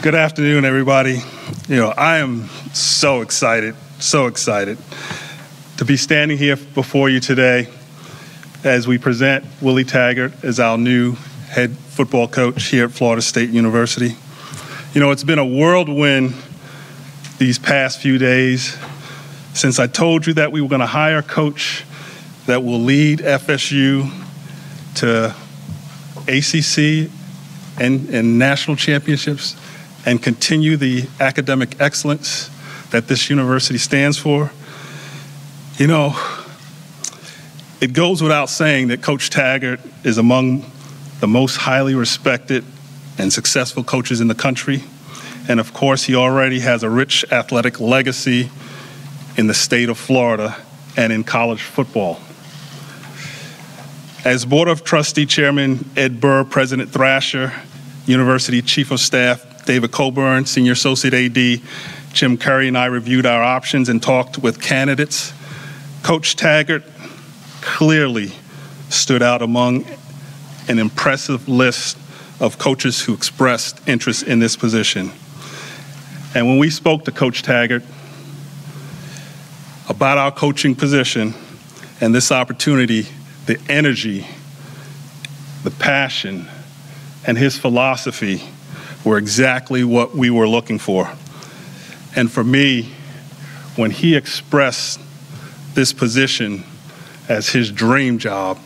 Good afternoon, everybody. I am so excited to be standing here before you today as we present Willie Taggart as our new head football coach here at Florida State University. It's been a whirlwind these past few days since I told you that we were going to hire a coach that will lead FSU to ACC and national championships and continue the academic excellence that this university stands for. It goes without saying that Coach Taggart is among the most highly respected and successful coaches in the country. And of course, he already has a rich athletic legacy in the state of Florida and in college football. As Board of Trustee Chairman Ed Burr, President Thrasher, University Chief of Staff David Coburn, Senior Associate AD Jim Curry, and I reviewed our options and talked with candidates. Coach Taggart clearly stood out among an impressive list of coaches who expressed interest in this position. And when we spoke to Coach Taggart about our coaching position and this opportunity, the energy, the passion, and his philosophy were exactly what we were looking for. And for me, when he expressed this position as his dream job,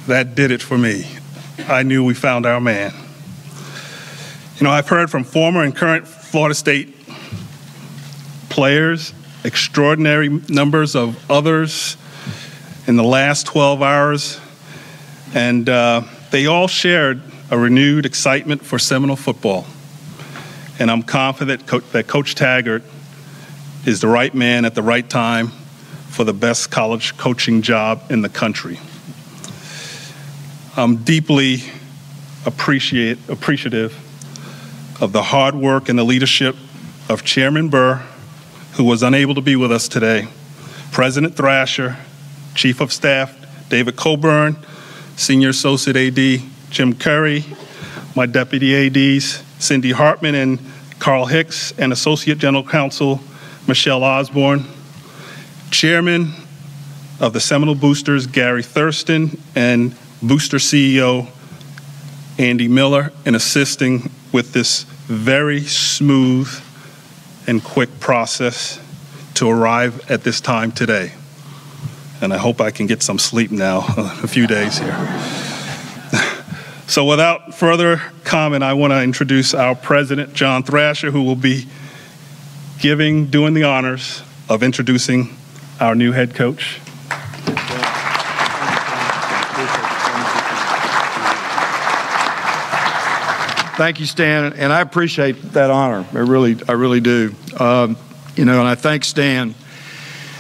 that did it for me. I knew we found our man. I've heard from former and current Florida State players, extraordinary numbers of others in the last 12 hours, and they all shared a renewed excitement for Seminole football. And I'm confident that Coach Taggart is the right man at the right time for the best college coaching job in the country. I'm deeply appreciative of the hard work and the leadership of Chairman Burr, who was unable to be with us today, President Thrasher, Chief of Staff David Coburn, Senior Associate AD Jim Curry, my Deputy ADs Cindy Hartman and Carl Hicks, and Associate General Counsel Michelle Osborne, Chairman of the Seminole Boosters Gary Thurston, and Booster CEO Andy Miller, in assisting with this very smooth and quick process to arrive at this time today. And I hope I can get some sleep now, a few days here. So without further comment, I want to introduce our president, John Thrasher, who will be doing the honors of introducing our new head coach. Thank you, Stan, and I appreciate that honor. I really do. And I thank Stan,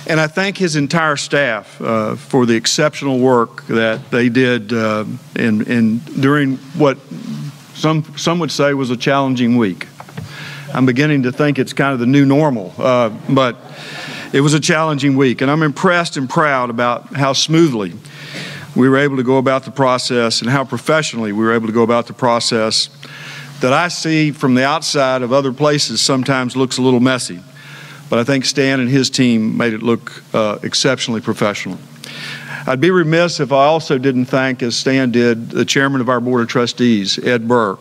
and I thank his entire staff for the exceptional work that they did during what some would say was a challenging week. I'm beginning to think it's kind of the new normal, but it was a challenging week, and I'm impressed and proud about how smoothly we were able to go about the process and how professionally we were able to go about the process that I see from the outside of other places sometimes looks a little messy. But I think Stan and his team made it look exceptionally professional. I'd be remiss if I also didn't thank, as Stan did, the chairman of our Board of Trustees, Ed Burr.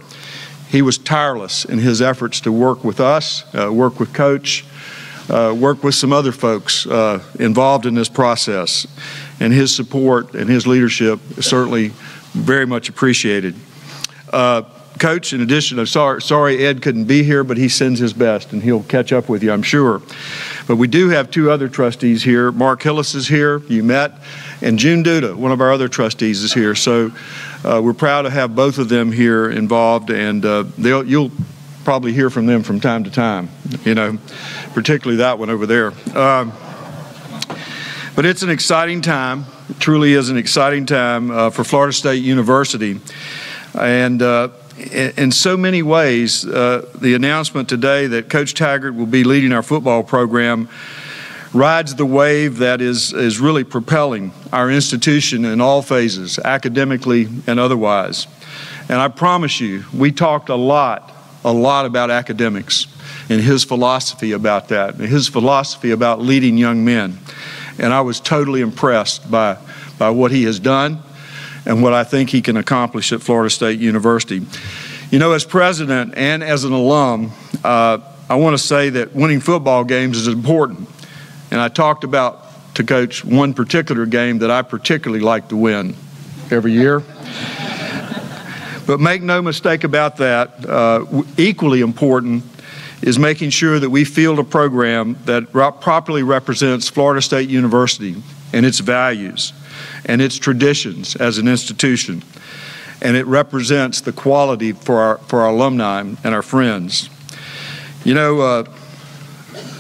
He was tireless in his efforts to work with us, work with Coach, work with some other folks involved in this process. And his support and his leadership is certainly very much appreciated. Coach, in addition, sorry Ed couldn't be here, but he sends his best, and he'll catch up with you, I'm sure. But we do have two other trustees here. Mark Hillis is here, you met, and June Duda, one of our other trustees, is here. So we're proud to have both of them here involved, and you'll probably hear from them from time to time, particularly that one over there. But it's an exciting time. It truly is an exciting time for Florida State University. And in so many ways, the announcement today that Coach Taggart will be leading our football program rides the wave that is really propelling our institution in all phases, academically and otherwise. And I promise you, we talked a lot a lot about academics and his philosophy about that, and his philosophy about leading young men. And I was totally impressed by what he has done and what I think he can accomplish at Florida State University. You know, as president and as an alum, I want to say that winning football games is important. And I talked about to Coach one particular game that I particularly like to win every year. But make no mistake about that, equally important is making sure that we field a program that properly represents Florida State University and its values and its traditions as an institution. And it represents the quality for our alumni and our friends. You know,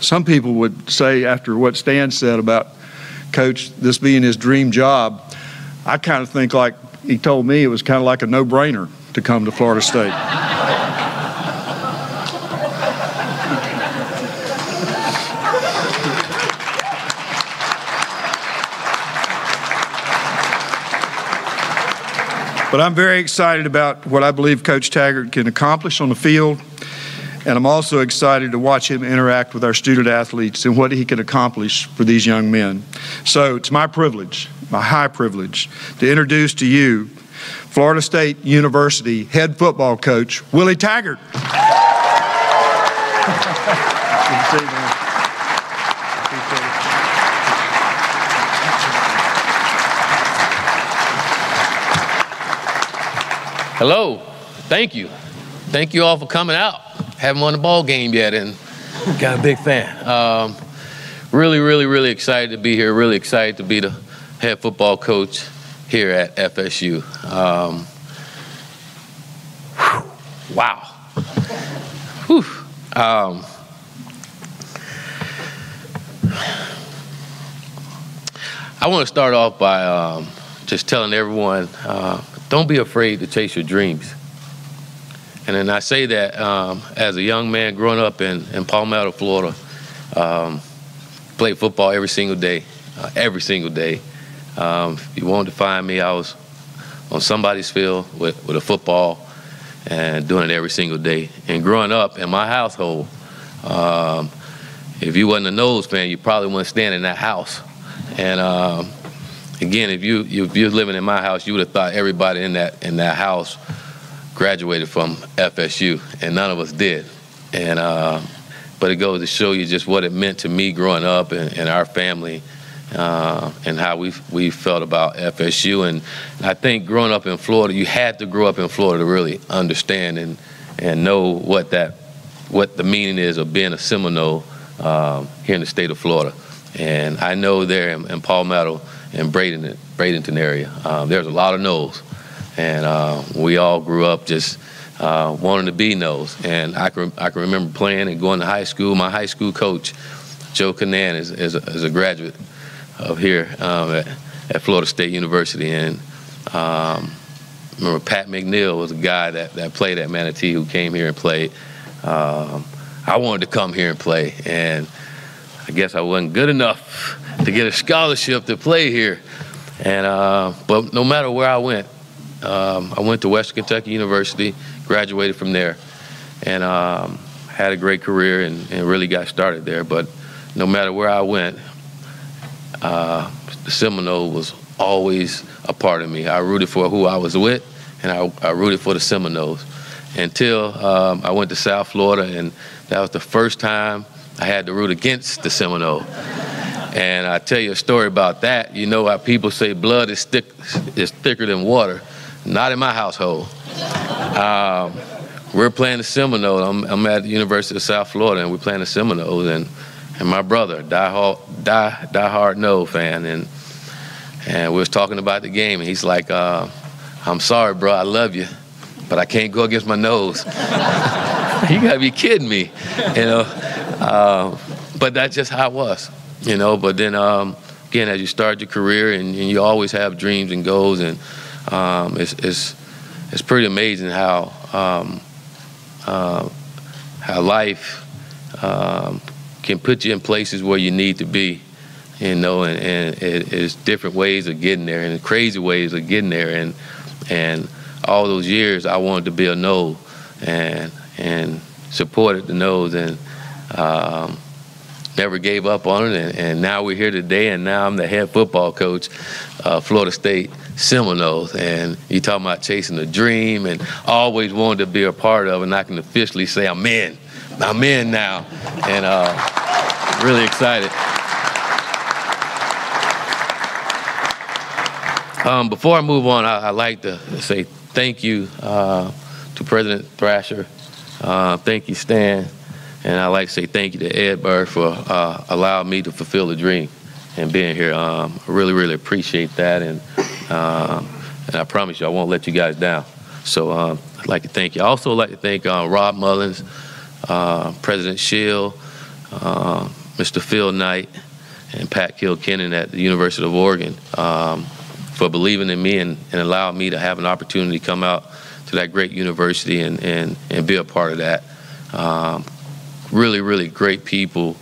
some people would say, after what Stan said about Coach this being his dream job, I kind of think like he told me it was kind of like a no-brainer to come to Florida State. But I'm very excited about what I believe Coach Taggart can accomplish on the field, and I'm also excited to watch him interact with our student athletes and what he can accomplish for these young men. So it's my privilege, my high privilege, to introduce to you Florida State University head football coach, Willie Taggart. Good to see you, man. Hello, thank you. Thank you all for coming out. Haven't won the ball game yet and got a big fan. Really excited to be here. Really excited to be the head football coach here at FSU. Wow. Whew. I want to start off by just telling everyone, don't be afraid to chase your dreams. And then I say that as a young man growing up in Palmetto, Florida, played football every single day. If you wanted to find me, I was on somebody's field with a football and doing it every single day. And growing up in my household, if you wasn't a Noles fan, you probably wouldn't stand in that house. And again, if you was living in my house, you would have thought everybody in that house graduated from FSU, and none of us did. And but it goes to show you just what it meant to me growing up and our family, and how we felt about FSU. And I think growing up in Florida, you had to grow up in Florida to really understand and know what the meaning is of being a Seminole here in the state of Florida. And I know there in Palmetto and Bradenton area, there's a lot of Noles, and we all grew up just wanting to be Noles. And I can remember playing and going to high school. My high school coach, Joe Canan, is a graduate of here at Florida State University. And remember Pat McNeil was a guy that played at Manatee who came here and played. I wanted to come here and play, and I guess I wasn't good enough to get a scholarship to play here. And but no matter where I went to Western Kentucky University, graduated from there, and had a great career and really got started there. But no matter where I went, the Seminole was always a part of me. I rooted for who I was with, and I rooted for the Seminoles until I went to South Florida, and that was the first time I had to root against the Seminole. And I tell you a story about that. You know how people say blood is thicker than water. Not in my household. We're playing the Seminoles. I'm at the University of South Florida, and we're playing the Seminoles. And my brother, diehard Nole fan, and we was talking about the game, and he's like, "I'm sorry, bro, I love you, but I can't go against my nose." You gotta be kidding me, you know. But that's just how it was, you know. But then again, as you start your career, and you always have dreams and goals, and it's pretty amazing how life can put you in places where you need to be, you know, and it's different ways of getting there, and crazy ways of getting there, and all those years I wanted to be a Nole, and and supported the Noles, and never gave up on it, and now we're here today, and now I'm the head football coach, Florida State Seminoles, and you talking about chasing a dream and always wanted to be a part of it, and I can officially say I'm in now, and really excited. Before I move on, I'd like to say thank you to President Thrasher. Thank you, Stan. And I'd like to say thank you to Ed Burr for allowing me to fulfill the dream and being here. I really, really appreciate that. And I promise you, I won't let you guys down. So I'd like to thank you. I also like to thank Rob Mullins, President Shield, Mr. Phil Knight, and Pat Kilkennon at the University of Oregon for believing in me and allowing me to have an opportunity to come out to that great university and be a part of that. Really, really great people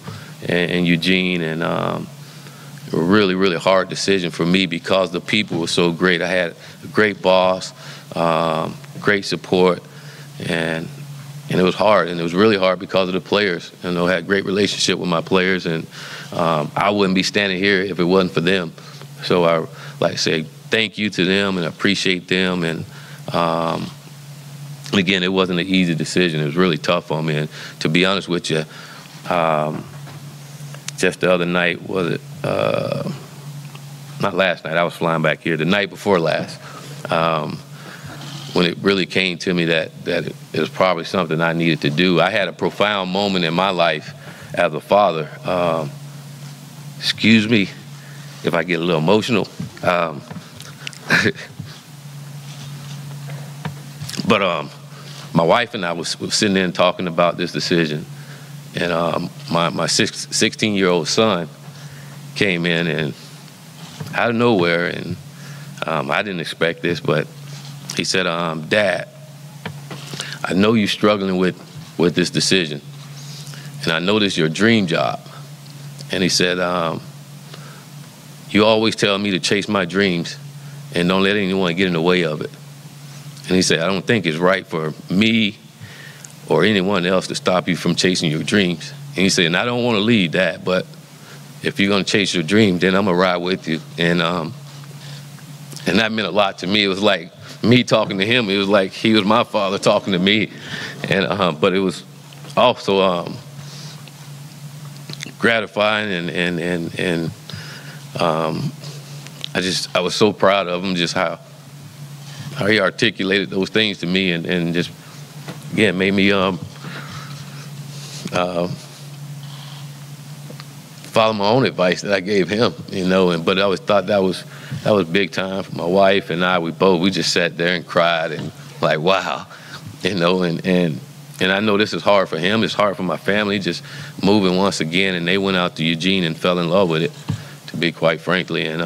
in Eugene, and a really, really hard decision for me because the people were so great. I had a great boss, great support, and it was hard, and it was really hard because of the players. I had a great relationship with my players, and I wouldn't be standing here if it wasn't for them. So I like to say thank you to them and appreciate them, and again, it wasn't an easy decision. It was really tough on me. And to be honest with you, just the other night, was it, not last night, I was flying back here, the night before last, when it really came to me that it was probably something I needed to do. I had a profound moment in my life as a father. Excuse me if I get a little emotional. But my wife and I was sitting there and talking about this decision, and my 16-year-old son came in and out of nowhere, and I didn't expect this, but he said, "Dad, I know you're struggling with this decision, and I know this is your dream job." And he said, "You always tell me to chase my dreams and don't let anyone get in the way of it." And he said, "I don't think it's right for me or anyone else to stop you from chasing your dreams." And he said, "And I don't want to lead that, but if you're going to chase your dream, then I'm going to ride with you." And that meant a lot to me. It was like me talking to him. It was like he was my father talking to me. And but it was also gratifying, and I was so proud of him, just how he articulated those things to me, and just, again, made me follow my own advice that I gave him, but I always thought that was big time for my wife and I. We just sat there and cried, and like, wow, and I know this is hard for him. It's hard for my family, just moving once again, and they went out to Eugene and fell in love with it, to be quite frankly, and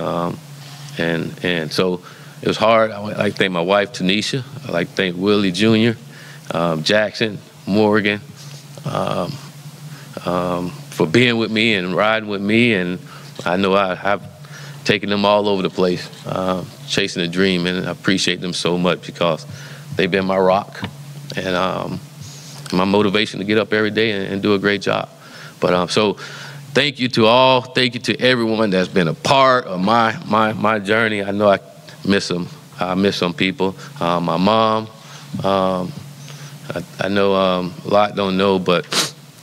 so it was hard. I like to thank my wife, Tanisha. I like to thank Willie Jr., Jackson, Morgan, for being with me and riding with me. And I know I've taken them all over the place, chasing a dream, and I appreciate them so much because they've been my rock and my motivation to get up every day and do a great job. But so thank you to all. Thank you to everyone that's been a part of my journey. I know I miss them. I miss some people. My mom, I know a lot don't know, but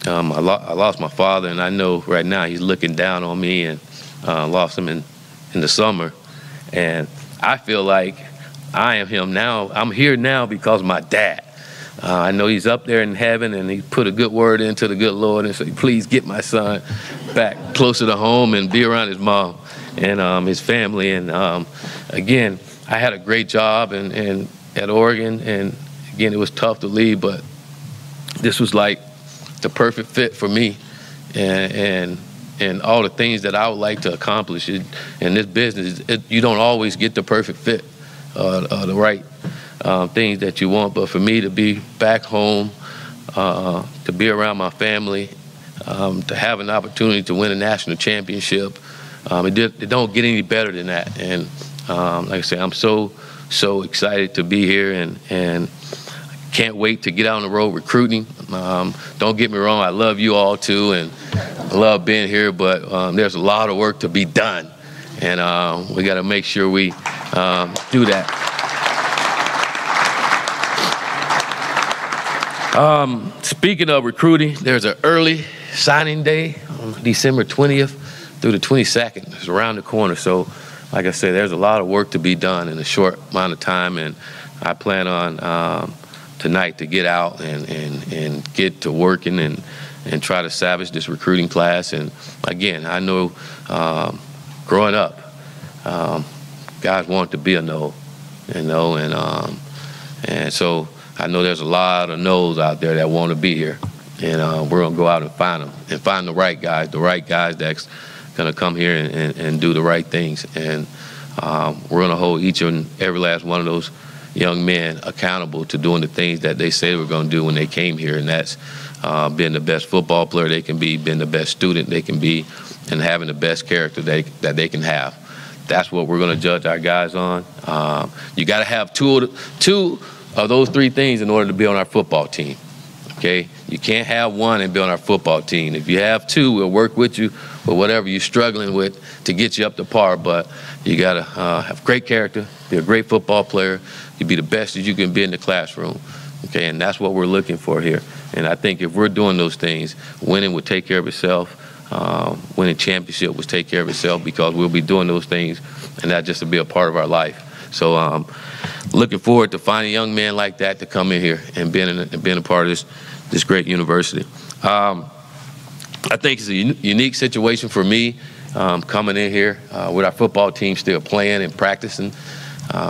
I lost my father, and I know right now he's looking down on me, and lost him in the summer. And I feel like I am him now. I'm here now because of my dad. I know he's up there in heaven, and he put a good word into the good Lord and said, "Please get my son back closer to home and be around his mom and his family." And again, I had a great job and at Oregon, and again, it was tough to leave, but this was like the perfect fit for me and all the things that I would like to accomplish in this business. You don't always get the perfect fit, the right things that you want, but for me to be back home, to be around my family, to have an opportunity to win a national championship, it don't get any better than that. And like I say, I'm so excited to be here, and can't wait to get out on the road recruiting. Don't get me wrong, I love you all too, and I love being here, but there's a lot of work to be done, and we got to make sure we do that. Speaking of recruiting, there's an early signing day on December 20th through the 22nd. It's around the corner, so like I said, there's a lot of work to be done in a short amount of time, and I plan on tonight to get out and get to working and try to salvage this recruiting class. And again, I know growing up, guys want to be a no, and so I know there's a lot of no's out there that want to be here, and we're gonna go out and find them and find the right guys that's gonna come here and do the right things. And we're gonna hold each and every last one of those young men accountable to doing the things that they said they were gonna do when they came here, and that's being the best football player they can be, being the best student they can be, and having the best character that they can have. That's what we're gonna judge our guys on. You gotta have two of those three things in order to be on our football team, okay? You can't have one and be on our football team. If you have two, we'll work with you with whatever you're struggling with to get you up to par, but you gotta have great character, be a great football player, you be the best that you can be in the classroom, okay? And that's what we're looking for here. And I think if we're doing those things, winning will take care of itself. Winning championship will take care of itself, because we'll be doing those things, and that just will be a part of our life. So looking forward to finding young men like that to come in here and being a part of this great university. I think it's a unique situation for me coming in here with our football team still playing and practicing.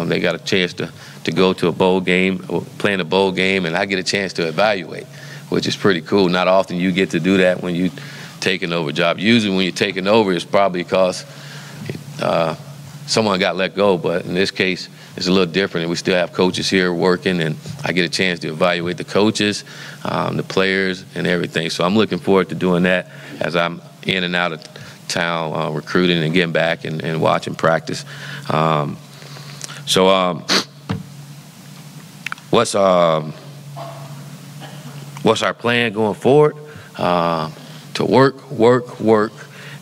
They got a chance to go to a bowl game, or playing a bowl game, and I get a chance to evaluate, which is pretty cool. Not often you get to do that when you taking over a job. Usually when you're taking over, it's probably because someone got let go, but in this case, it's a little different, and we still have coaches here working, and I get a chance to evaluate the coaches, the players, and everything. So I'm looking forward to doing that as I'm in and out of town recruiting and getting back and watching practice. What's our plan going forward? To work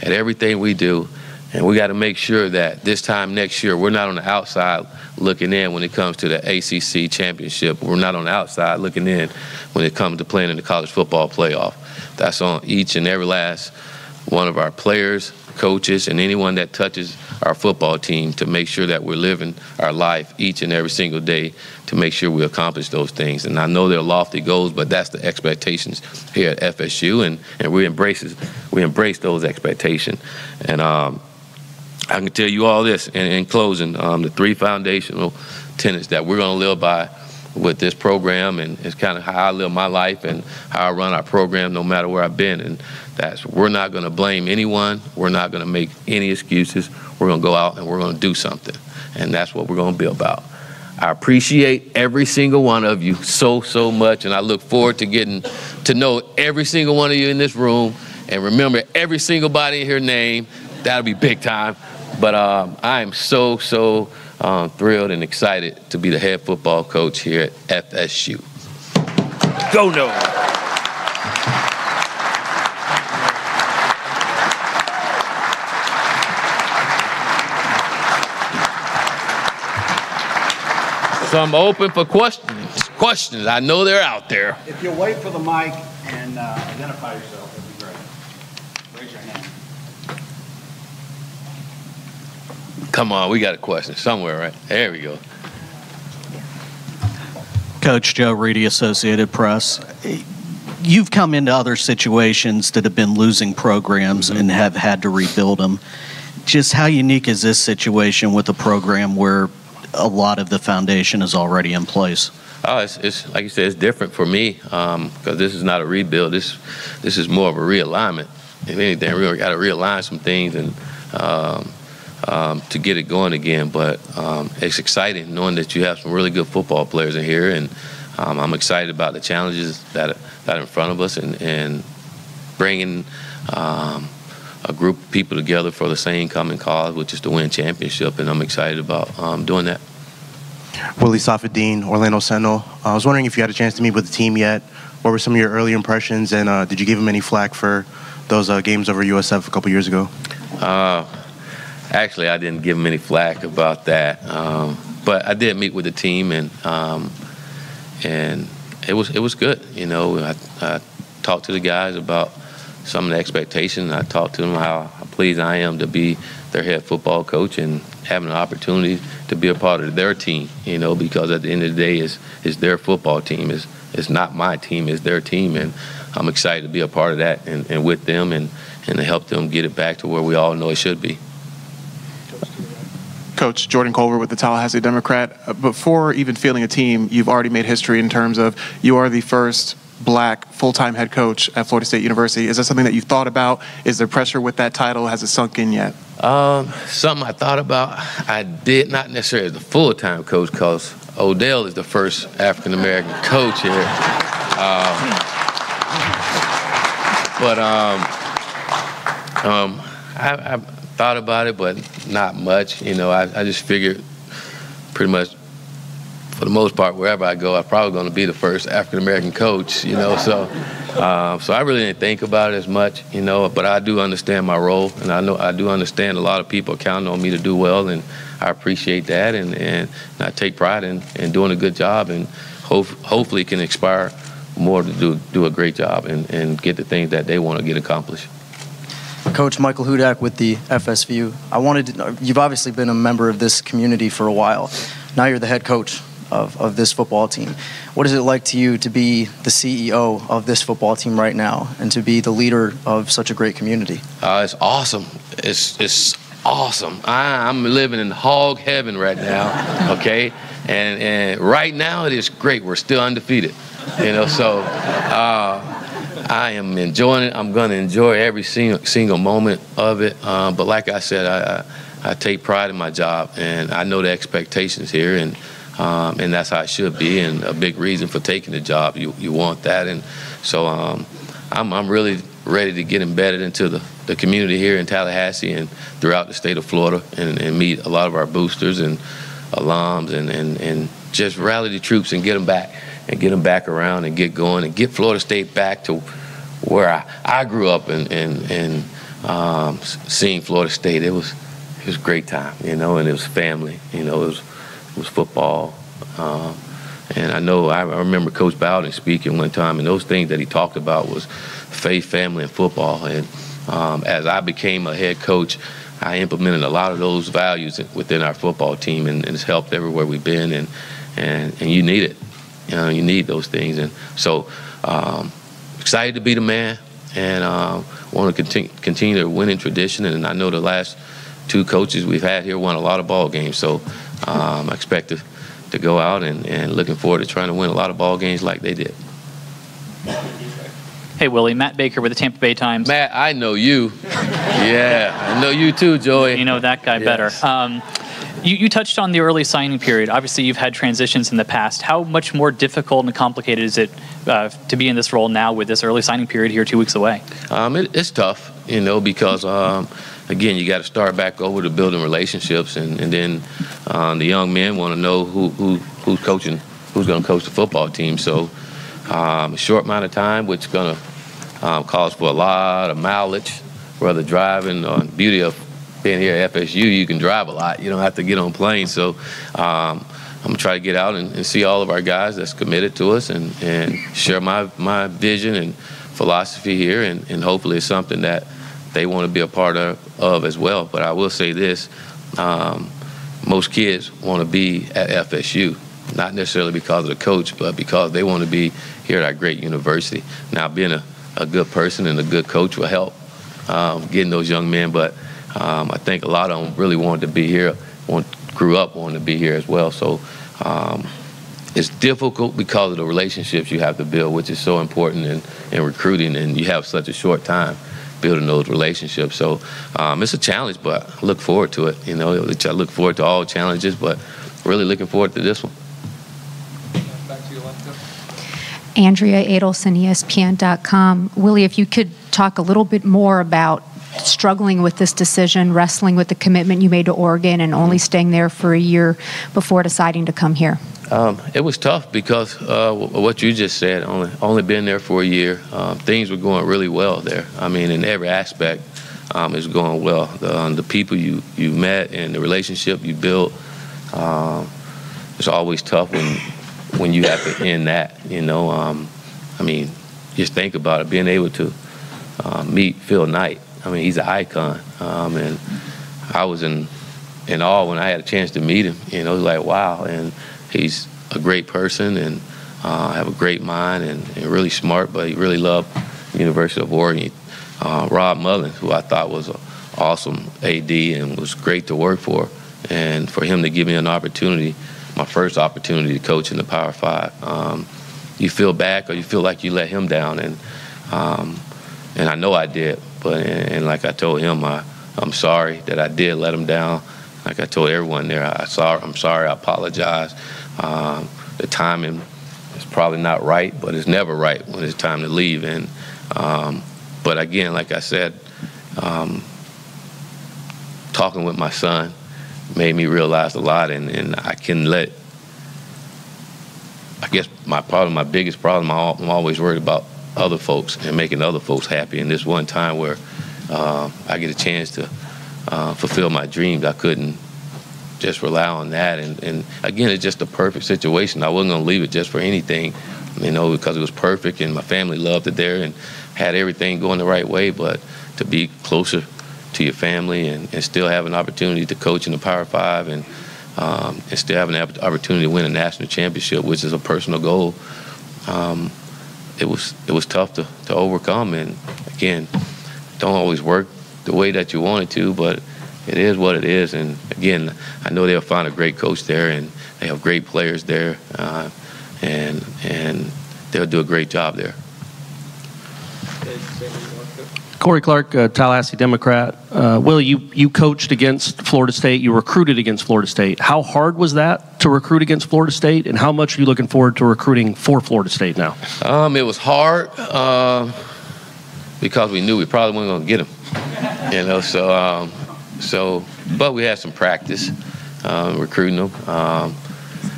at everything we do. And we got to make sure that this time next year, we're not on the outside looking in when it comes to the ACC championship. We're not on the outside looking in when it comes to playing in the college football playoff. That's on each and every last one of our players, coaches, and anyone that touches our football team to make sure that we're living our life each and every single day to make sure we accomplish those things. And I know they're lofty goals, but that's the expectations here at FSU, and we embrace those expectations. And I can tell you all this in closing, the three foundational tenets that we're going to live by with this program, and it's kind of how I live my life and how I run our program no matter where I've been, and that's we're not going to blame anyone, we're not going to make any excuses, we're going to go out and we're going to do something, and that's what we're going to be about. I appreciate every single one of you so much, and I look forward to getting to know every single one of you in this room, and remember every single body in here name. That'll be big time. But I am so thrilled and excited to be the head football coach here at FSU. Go Noah! So I'm open for questions. I know they're out there. If you'll wait for the mic and identify yourself, that'd be great. Raise your hand. Come on, we got a question somewhere, right? There we go. Coach Joe Reedy, Associated Press. You've come into other situations that have been losing programs and have had to rebuild them. Just how unique is this situation with a program where a lot of the foundation is already in place? Oh, it's like you said, it's different for me because this is not a rebuild. This is more of a realignment. If anything, we got to realign some things and to get it going again. But it's exciting knowing that you have some really good football players in here, and I'm excited about the challenges that are in front of us and bringing a group of people together for the same common cause, which is to win championship, and I'm excited about doing that. Willie Taggart, Orlando Sentinel. I was wondering if you had a chance to meet with the team yet. What were some of your early impressions, and did you give them any flack for those games over USF a couple years ago? Actually, I didn't give them any flack about that, but I did meet with the team, and it was good. You know, I talked to the guys about some of the expectations. I talked to them how pleased I am to be their head football coach and having an opportunity to be a part of their team, you know, because at the end of the day, it's their football team. It's not my team, it's their team, and I'm excited to be a part of that and with them and to help them get it back to where we all know it should be. Coach, Jordan Culver with the Tallahassee Democrat. Before even fielding a team, you've already made history in terms of you are the first Black full-time head coach at Florida State University. Is that something that you've thought about? Is there pressure with that title? Has it sunk in yet? Something I thought about. I did not necessarily as a full-time coach, because Odell is the first African-American coach here. I thought about it, but not much. You know, I just figured pretty much, for the most part, wherever I go, I'm probably going to be the first African-American coach, you know, so I really didn't think about it as much, you know, but I do understand my role, and I do understand a lot of people counting on me to do well, and I appreciate that, and I take pride in doing a good job, and hopefully can inspire more to do a great job and get the things that they want to get accomplished. Coach, Michael Hudak with the FSVU. You've obviously been a member of this community for a while. Now you're the head coach of this football team. What is it like to you to be the CEO of this football team right now and to be the leader of such a great community? It's awesome. It's awesome. I'm living in hog heaven right now, okay? And right now it is great. We're still undefeated, you know, so I am enjoying it. I'm going to enjoy every single moment of it. But like I said, I take pride in my job, and I know the expectations here, and that's how it should be, and a big reason for taking the job. You want that, and so I'm really ready to get embedded into the community here in Tallahassee and throughout the state of Florida, and meet a lot of our boosters and alums, and just rally the troops and get them back around and get going and get Florida State back to where I grew up and seeing Florida State. It was a great time, you know, and it was family, you know, it was football. And I remember Coach Bowden speaking one time, and those things that he talked about was faith, family, and football. And as I became a head coach, I implemented a lot of those values within our football team, and it's helped everywhere we've been, and you need it. You know, you need those things. And so excited to be the man, and want to continue the winning tradition. And I know the last two coaches we've had here won a lot of ball games, so I expect to go out and looking forward to trying to win a lot of ball games like they did. Hey, Willie, Matt Baker with the Tampa Bay Times. Matt, I know you. Yeah, I know you too, Joey. You know that guy Yes. better. You touched on the early signing period. Obviously, you've had transitions in the past. How much more difficult and complicated is it to be in this role now with this early signing period here 2 weeks away? It's tough, you know, because, again, you got to start back over to building relationships, and then the young men want to know who's going to coach the football team. So a short amount of time, which is going to cause for a lot of mileage, whether driving or beauty of being here at FSU, you can drive a lot. You don't have to get on planes. So I'm going to try to get out and see all of our guys that's committed to us and share my vision and philosophy here, and hopefully it's something that they want to be a part of as well. But I will say this, most kids want to be at FSU, not necessarily because of the coach, but because they want to be here at our great university. Now, being a good person and a good coach will help getting those young men, but I think a lot of them really wanted to be here, grew up wanting to be here as well. So it's difficult because of the relationships you have to build, which is so important in recruiting, and you have such a short time building those relationships. So it's a challenge, but I look forward to it. You know, I look forward to all challenges, but really looking forward to this one. Back to your left, Andrea Adelson, ESPN.com. Willie, if you could talk a little bit more about struggling with this decision, wrestling with the commitment you made to Oregon and only staying there for a year before deciding to come here? It was tough because what you just said, only been there for a year. Things were going really well there. I mean, in every aspect, it's going well. The people you met and the relationship you built, it's always tough when you have to end that, you know. I mean, just think about it, being able to meet Phil Knight. I mean, he's an icon, and I was in awe when I had a chance to meet him. You know, it was like, wow, and he's a great person and have a great mind and really smart, but he really loved the University of Oregon. Rob Mullins, who I thought was an awesome AD and was great to work for, and for him to give me an opportunity, my first opportunity to coach in the Power 5. You feel back or you feel like you let him down, and I know I did, but and like I told him, I'm sorry that I did let him down. Like I told everyone there, I'm sorry, I apologize. The timing is probably not right, but it's never right when it's time to leave. And but again, like I said, talking with my son made me realize a lot, and I can let. I guess my biggest problem, I'm always worried about other folks and making other folks happy. And this one time where I get a chance to fulfill my dreams, I couldn't just rely on that. And again, it's just a perfect situation. I wasn't going to leave it just for anything, you know, because it was perfect and my family loved it there and had everything going the right way. But to be closer to your family and still have an opportunity to coach in the Power 5 and still have an opportunity to win a national championship, which is a personal goal, it was tough to overcome. And again, don't always work the way that you want it to, but it is what it is. And again, I know they'll find a great coach there, and they have great players there, and they'll do a great job there. Corey Clark, Tallahassee Democrat. Willie, you coached against Florida State. You recruited against Florida State. How hard was that to recruit against Florida State, and how much are you looking forward to recruiting for Florida State now? It was hard because we knew we probably weren't going to get them. You know, but we had some practice recruiting them.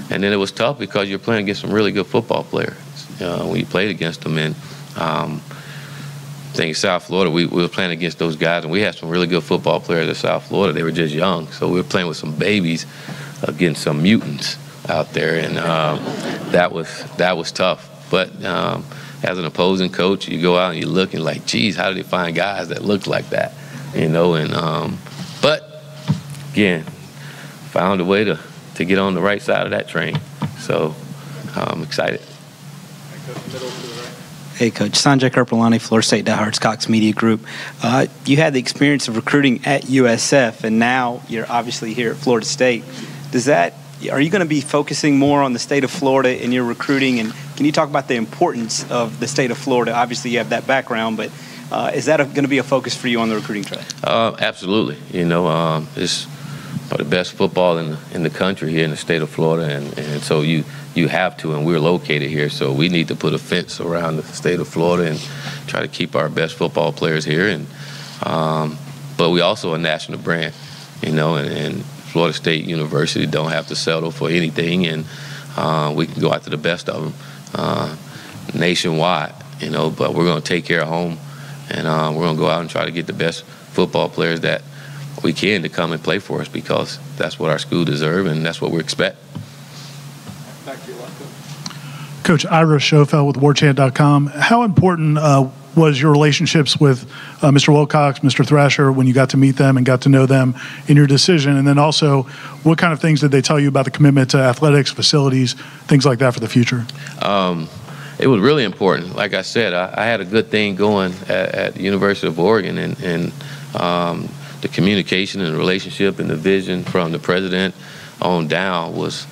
And then it was tough because you're playing against some really good football players when you played against them. And I think South Florida, we were playing against those guys, and we had some really good football players at South Florida. They were just young, so we were playing with some babies against some mutants out there, and that was tough. But as an opposing coach, you go out and you look and like, geez, how did they find guys that looked like that? You know, and but again, found a way to get on the right side of that train. So I'm excited. Hey, Coach. Sanjay Karpalani, Florida State Diehards, Cox Media Group. You had the experience of recruiting at USF, and now you're obviously here at Florida State. Are you going to be focusing more on the state of Florida in your recruiting? And can you talk about the importance of the state of Florida? Obviously, you have that background, but is that going to be a focus for you on the recruiting track? Absolutely. You know, it's probably the best football in the country here in the state of Florida, and so you have to, and we're located here, so we need to put a fence around the state of Florida and try to keep our best football players here. And but we also a national brand, you know, and Florida State University don't have to settle for anything, and we can go after the best of them nationwide, you know. But we're going to take care of home, and we're going to go out and try to get the best football players that we can to come and play for us, because that's what our school deserves and that's what we expect. Back to you, Lefko. Coach Ira Schofel with WarChant.com. How important was your relationships with Mr. Wilcox, Mr. Thrasher, when you got to meet them and got to know them in your decision? And then also, what kind of things did they tell you about the commitment to athletics, facilities, things like that for the future? It was really important. Like I said, I had a good thing going at the University of Oregon, and the communication and the relationship and the vision from the president on down was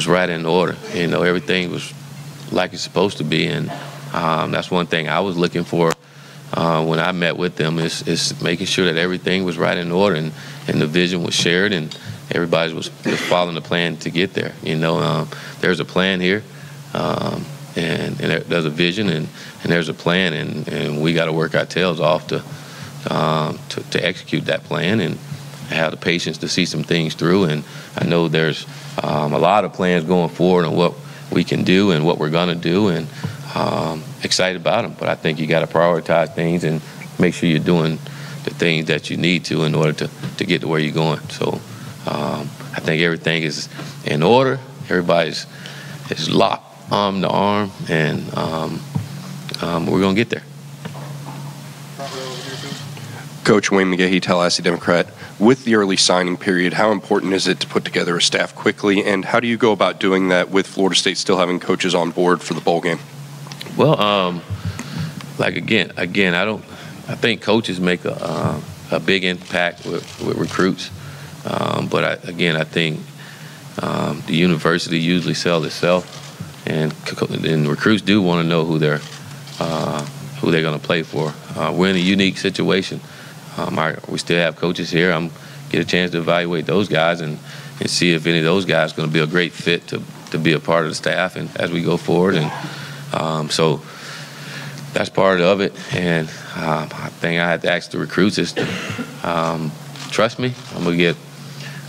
right in order. You know, everything was like it's supposed to be, and that's one thing I was looking for when I met with them is making sure that everything was right in order and the vision was shared and everybody was following the plan to get there. You know, there's a plan here, and there's a vision and there's a plan, and we got to work our tails off to to execute that plan and have the patience to see some things through. And I know there's a lot of plans going forward on what we can do and what we're going to do, and excited about them. But I think you got to prioritize things and make sure you're doing the things that you need to in order to get to where you're going. So I think everything is in order. Everybody's is locked arm to arm, and we're going to get there. Coach Wayne McGahee, Tallahassee Democrat. With the early signing period, how important is it to put together a staff quickly, and how do you go about doing that with Florida State still having coaches on board for the bowl game? Well, I think coaches make a big impact with recruits, but I think the university usually sells itself, and recruits do want to know who they're going to play for. We're in a unique situation. We still have coaches here. I'm get a chance to evaluate those guys and see if any of those guys are going to be a great fit to be a part of the staff and as we go forward. And so that's part of it. And I think I had to ask the recruits is to trust me. I'm going to get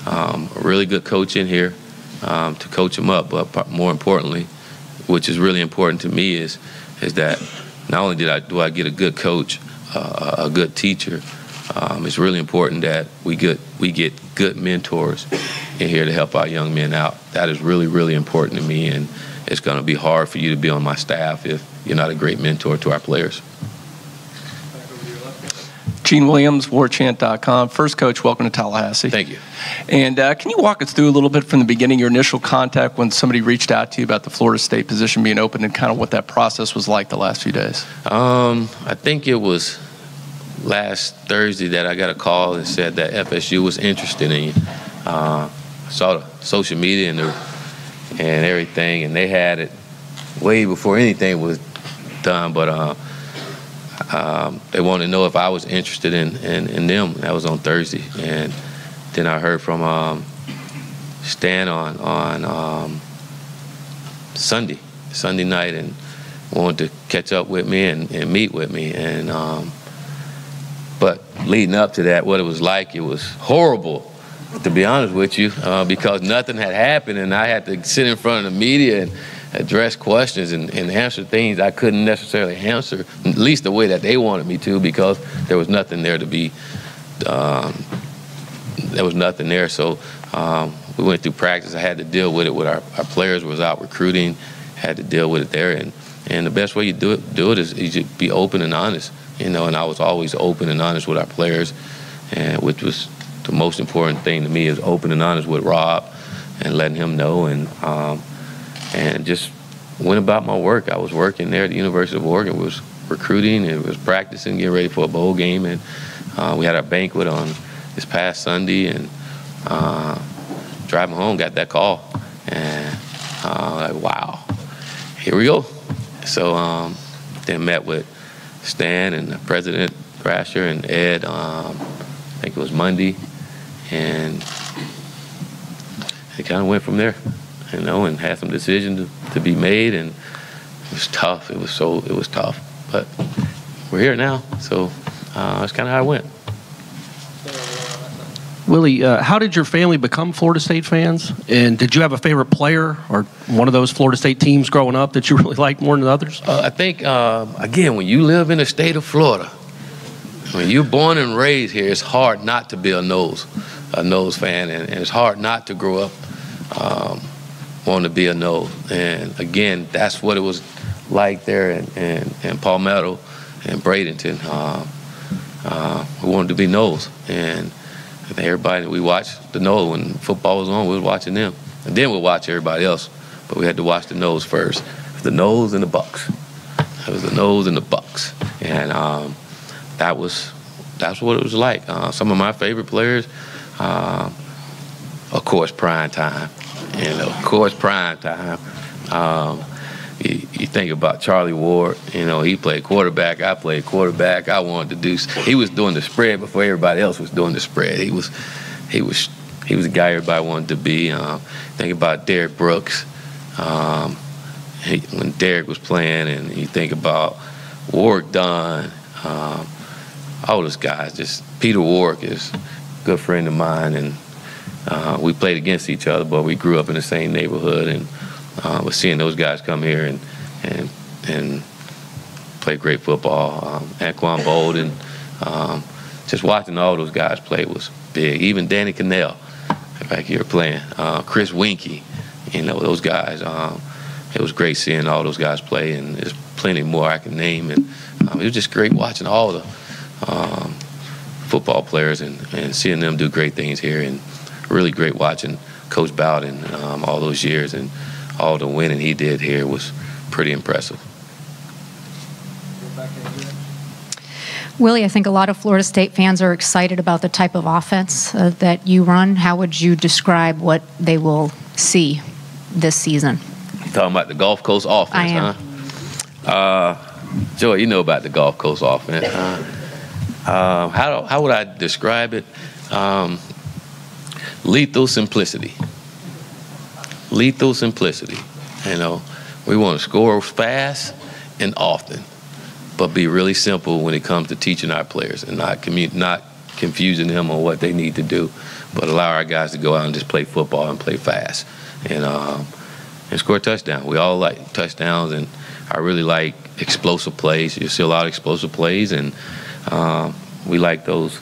a really good coach in here to coach them up. But more importantly, which is really important to me, is that not only do I get a good coach, a good teacher, it's really important that we get good mentors in here to help our young men out. That is really, really important to me, and it's going to be hard for you to be on my staff if you're not a great mentor to our players. Gene Williams, warchant.com. First, Coach, welcome to Tallahassee. Thank you. And can you walk us through a little bit from the beginning, your initial contact when somebody reached out to you about the Florida State position being open, and kind of what that process was like the last few days? I think it was last Thursday that I got a call and said that FSU was interested in you. I saw the social media and everything, and they had it way before anything was done, but they wanted to know if I was interested in them. That was on Thursday, and then I heard from Stan on Sunday night, and wanted to catch up with me and meet with me. And but leading up to that, what it was like, it was horrible, to be honest with you, because nothing had happened, and I had to sit in front of the media and address questions and answer things I couldn't necessarily answer, at least the way that they wanted me to, because there was nothing there to be, there was nothing there. So we went through practice. I had to deal with it with our players was out recruiting, had to deal with it there. And the best way you do it is you be open and honest, you know, and I was always open and honest with our players, and which was the most important thing to me, is open and honest with Rob and letting him know, and just went about my work. I was working there at the University of Oregon, was recruiting, and was practicing, getting ready for a bowl game, and we had our banquet on this past Sunday, and driving home, got that call, and like, wow, here we go. So then met with Stan and the president, Thrasher, and Ed, I think it was Monday, and it kind of went from there, you know, and had some decisions to be made, and it was tough. It was tough, but we're here now, so that's kind of how it went. Willie, how did your family become Florida State fans? And did you have a favorite player or one of those Florida State teams growing up that you really liked more than others? I think, again, when you live in the state of Florida, when you're born and raised here, it's hard not to be a nose fan, and it's hard not to grow up wanting to be a nose. And again, that's what it was like there in Palmetto and Bradenton. We wanted to be nose, and everybody, we watched the nose when football was on. We was watching them, and then we'll watch everybody else. But we had to watch the nose first. The nose and the Bucks. It was the nose and the Bucks, and that's what it was like. Some of my favorite players, of course, prime time, and of course, prime time. You think about Charlie Ward. You know, he played quarterback. I played quarterback. I wanted to do. He was doing the spread before everybody else was doing the spread. He was the guy everybody wanted to be. Think about Derrick Brooks. When Derrick was playing, and you think about Ward Dunn, all those guys. Just Peter Warwick is a good friend of mine, and we played against each other, but we grew up in the same neighborhood, and was seeing those guys come here and play great football. Anquan Bolden, just watching all those guys play was big. Even Danny Cannell, back here playing. Chris Winkie, those guys. It was great seeing all those guys play, and there's plenty more I can name. And it was just great watching all the football players and seeing them do great things here, and really great watching Coach Bowden all those years, and all the winning he did here was pretty impressive. Willie, I think a lot of Florida State fans are excited about the type of offense that you run. How would you describe what they will see this season? You talking about the Gulf Coast offense, I am. Huh? Joy, you know about the Gulf Coast offense. How would I describe it? Lethal simplicity. Lethal simplicity. We want to score fast and often, but be really simple when it comes to teaching our players and not confusing them on what they need to do, but allow our guys to go out and just play football and play fast and score a touchdown. We all like touchdowns, and I really like explosive plays. You see a lot of explosive plays, and we like those.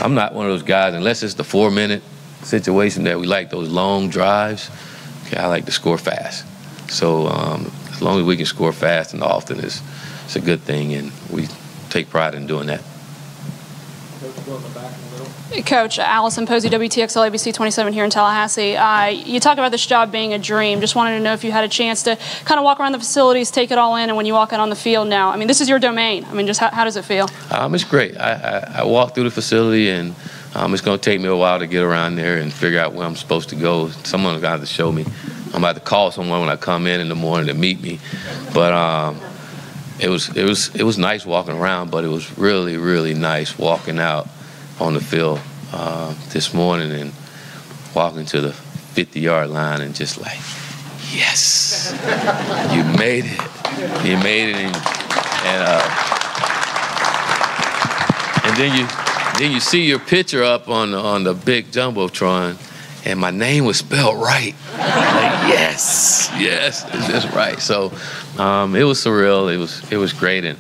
I'm not one of those guys, unless it's the 4-minute situation, that we like those long drives. Okay, I like to score fast. So as long as we can score fast and often, it's a good thing, and we take pride in doing that. Coach, Allison Posey, WTXL ABC 27 here in Tallahassee. You talk about this job being a dream. Just wanted to know if you had a chance to kind of walk around the facilities, take it all in, and when you walk out on the field now, I mean, this is your domain. I mean, just how does it feel? It's great. I walk through the facility, and it's going to take me a while to get around there and figure out where I'm supposed to go. Someone's going to have to show me. I'm about to call someone when I come in the morning to meet me. But it was nice walking around, but it was really, really nice walking out on the field this morning and walking to the 50-yard line and just like, yes, you made it. You made it. And then you see your picture up on the big jumbotron, and my name was spelled right. Like, yes, it's just right. So it was surreal. It was great, and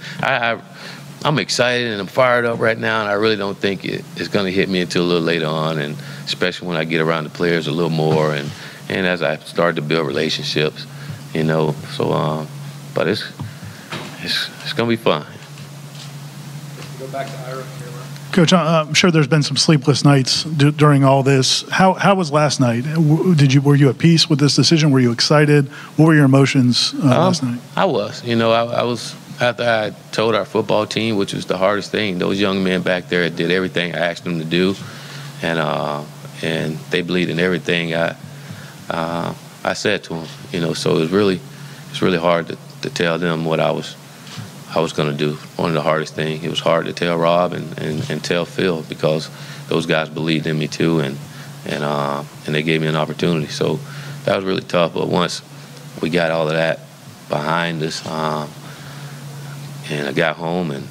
I'm excited and I'm fired up right now, and I really don't think it's going to hit me until a little later on, and especially when I get around the players a little more, and as I start to build relationships, So, but it's going to be fun. Go back to Ira. Coach, I'm sure there's been some sleepless nights during all this. How was last night? Were you at peace with this decision? Were you excited? What were your emotions last night? I was. I was, after I told our football team, which was the hardest thing. Those young men back there did everything I asked them to do, and they believed in everything I said to them. So it's really hard to tell them what I was going to do. One of the hardest things. It was hard to tell Rob and tell Phil, because those guys believed in me too, and they gave me an opportunity. So that was really tough. But once we got all of that behind us, and I got home and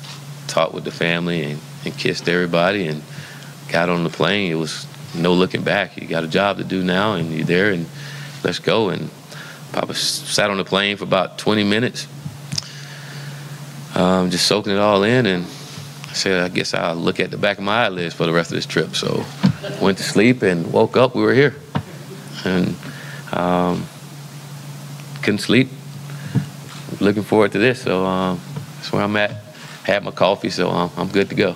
talked with the family and kissed everybody and got on the plane, it was no looking back. You got a job to do now, and you're there, and let's go. And Papa sat on the plane for about 20 minutes. Just soaking it all in, and I said, I guess I'll look at the back of my eyelids for the rest of this trip. So went to sleep and woke up, we were here. And couldn't sleep. Looking forward to this, so that's where I'm at. Had my coffee, so I'm good to go.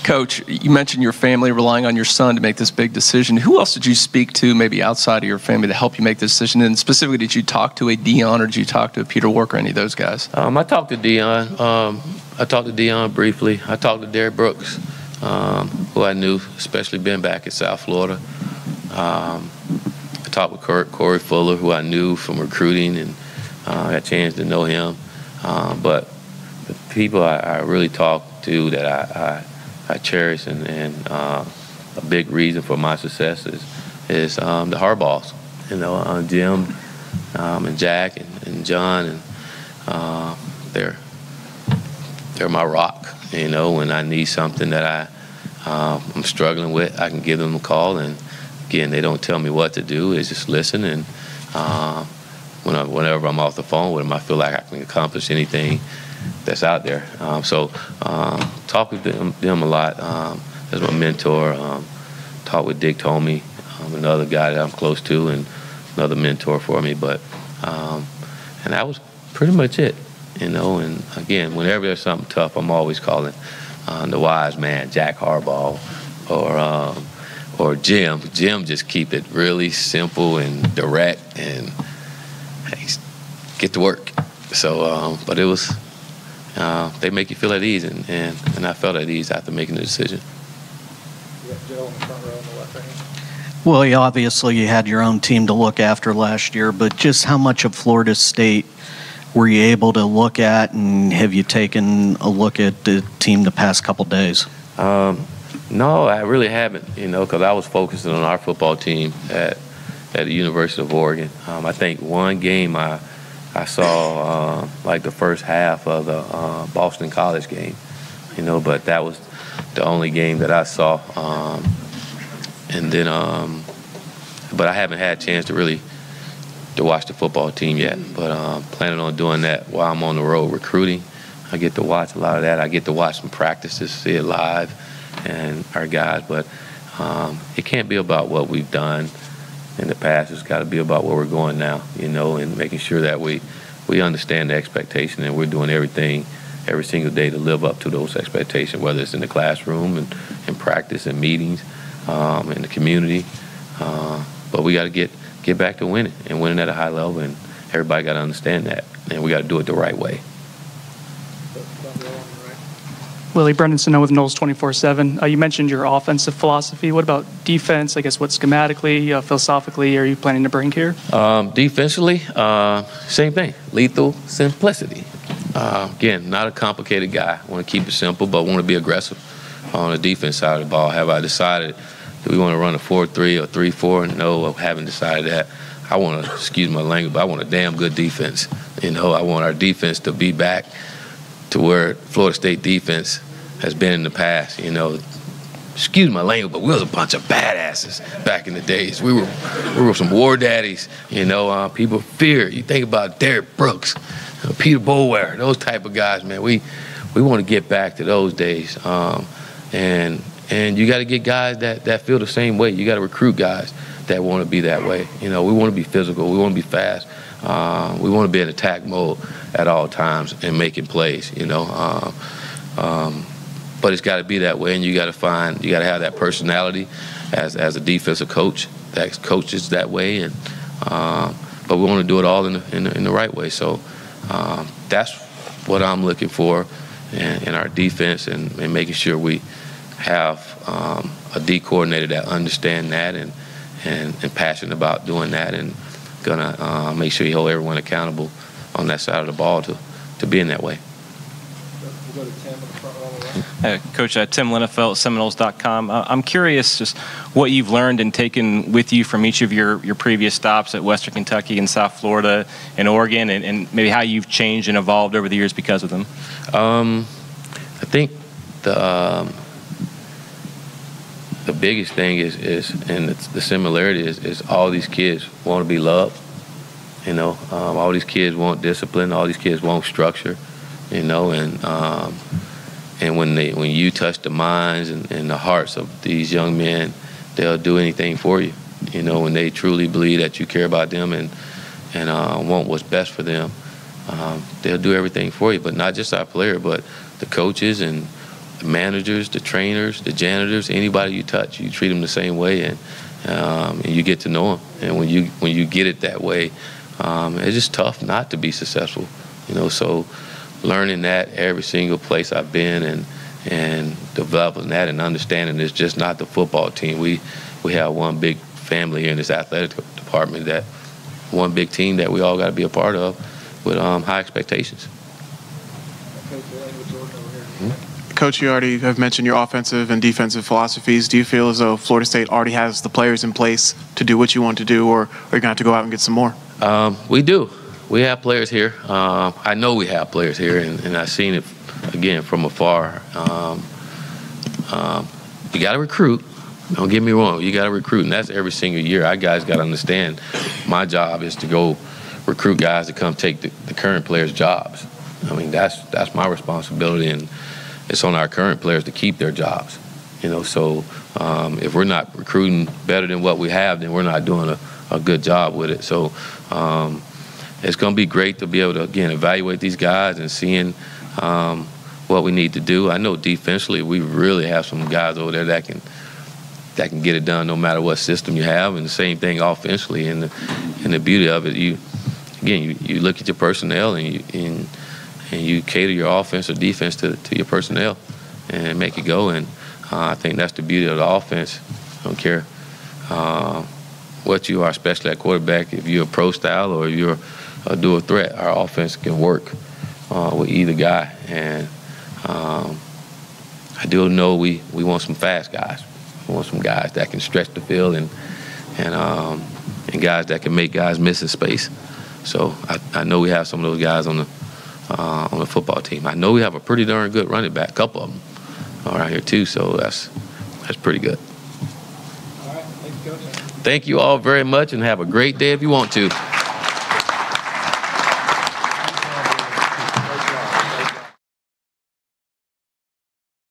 Coach, you mentioned your family relying on your son to make this big decision. Who else did you speak to, maybe outside of your family, to help you make this decision? And specifically, did you talk to a Dion, or did you talk to a Peter Walker, or any of those guys? I talked to Dion. I talked to Dion briefly. I talked to Derek Brooks, who I knew, especially being back in South Florida. I talked with Corey Fuller, who I knew from recruiting, and got a chance to know him. But the people I really talked to that I cherish, and a big reason for my success is the Hardballs, Jim and Jack and John, and they're they're my rock. You know, when I need something that I'm struggling with, I can give them a call. And again, they don't tell me what to do. They just listen. And whenever I'm off the phone with them, I feel like I can accomplish anything that's out there. Talk with them a lot. As my mentor, talk with Dick Tomey, another guy that I'm close to, and another mentor for me. But and that was pretty much it, you know. And again, whenever there's something tough, I'm always calling the wise man, Jack Harbaugh, or Jim. Jim just keep it really simple and direct, and hey, get to work. So, but it was they make you feel at ease, and I felt at ease after making the decision. Joe in the front row on the left hand. Well, obviously you had your own team to look after last year, but just how much of Florida State were you able to look at, and have you taken a look at the team the past couple days? No, I really haven't, you know, because I was focusing on our football team at the University of Oregon. I think one game I saw like the first half of the Boston College game, you know, but that was the only game that I saw. And then, but I haven't had a chance to watch the football team yet. But planning on doing that while I'm on the road recruiting. I get to watch a lot of that. I get to watch some practices, see it live, and our guys. But it can't be about what we've done in the past. It's got to be about where we're going now, you know, and making sure that we understand the expectation and we're doing everything every single day to live up to those expectations, whether it's in the classroom and in practice and meetings, in the community. But we got to get back to winning and winning at a high level, and everybody got to understand that, and we got to do it the right way. Willie, Brendan Sano with Knowles 24/7. You mentioned your offensive philosophy. What about defense? I guess what schematically, philosophically are you planning to bring here? Defensively, same thing. Lethal simplicity. Again, not a complicated guy. I want to keep it simple, but want to be aggressive on the defense side of the ball. Have I decided that we want to run a 4-3 or 3-4? No, I haven't decided that. I want to, excuse my language, but I want a damn good defense. You know, I want our defense to be back to where Florida State defense has been in the past. You know, excuse my language, but we was a bunch of badasses back in the days. We were some war daddies. You know, people fear. You think about Derrick Brooks, Peter Boulware, those type of guys, man. We want to get back to those days, and you got to get guys that feel the same way. You got to recruit guys that want to be that way. You know, we want to be physical. We want to be fast. We want to be in attack mode at all times and making plays, you know. But it's got to be that way, and you got to have that personality as a defensive coach that coaches that way. And but we want to do it all in the right way. So that's what I'm looking for in our defense, and making sure we have a D coordinator that understands that and passionate about doing that, and gonna make sure you hold everyone accountable on that side of the ball to be in that way. We'll go to Tim in the front row on the right. Coach, Tim Linnefelt, Seminoles.com. I'm curious just what you've learned and taken with you from each of your previous stops at Western Kentucky and South Florida and Oregon, and maybe how you've changed and evolved over the years because of them. I think the biggest thing is and the similarity is all these kids want to be loved. You know, all these kids want discipline. All these kids want structure. You know, and when you touch the minds and the hearts of these young men, they'll do anything for you. You know, when they truly believe that you care about them and want what's best for them, they'll do everything for you. But not just our player, but the coaches and the managers, the trainers, the janitors, anybody you touch, you treat them the same way, and you get to know them. And when you get it that way, it's just tough not to be successful. You know, so learning that every single place I've been and developing that and understanding it's just not the football team. We have one big family here in this athletic department, that one big team that we all got to be a part of with high expectations. Coach, you already have mentioned your offensive and defensive philosophies. Do you feel as though Florida State already has the players in place to do what you want to do, or are you going to have to go out and get some more? We do. we have players here. I know we have players here, and I've seen it, again, from afar. You got to recruit. Don't get me wrong. You got to recruit, and that's every single year. Our guys got to understand my job is to go recruit guys to come take the current players' jobs. I mean, that's my responsibility, and it's on our current players to keep their jobs. So if we're not recruiting better than what we have, then we're not doing a good job with it. So it's going to be great to be able to, again, evaluate these guys and seeing what we need to do. I know defensively we really have some guys over there that can get it done no matter what system you have, and the same thing offensively. And the beauty of it, you look at your personnel and you cater your offense or defense to your personnel and make it go. And I think that's the beauty of the offense. I don't care what you are, especially at quarterback. If you're a pro style or if you're a dual threat, our offense can work with either guy. And I do know we want some fast guys. We want some guys that can stretch the field and guys that can make guys miss in space. So I know we have some of those guys on the football team. I know we have a pretty darn good running back, a couple of them around here too. So that's pretty good. All right, thank you, Coach. Thank you all very much, and have a great day if you want to.